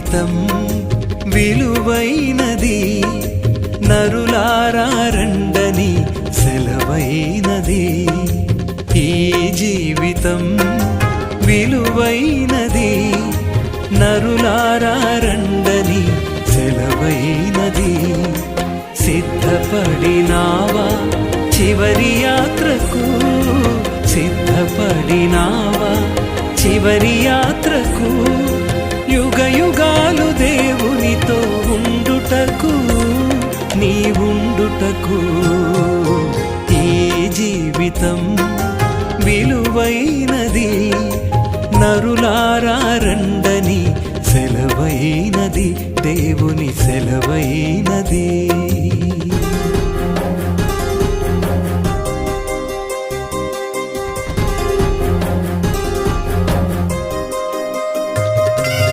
జీవితం విలువైనది, నరులారా రండని సెలవైనది. ఈ జీవితం విలువైనది, నరులారా రండని సెలవైనది. సిద్ధపడినావా చివరి యాత్రకు, సిద్ధపడినావా చివరి యాత్రకు, యుగ యుగాలు దేవునితో ఉండుటకు, నీ ఉండుటకు. ఈ జీవితం విలువైనది, నరులారా రండని సెలవైనది, దేవుని సెలవైనది.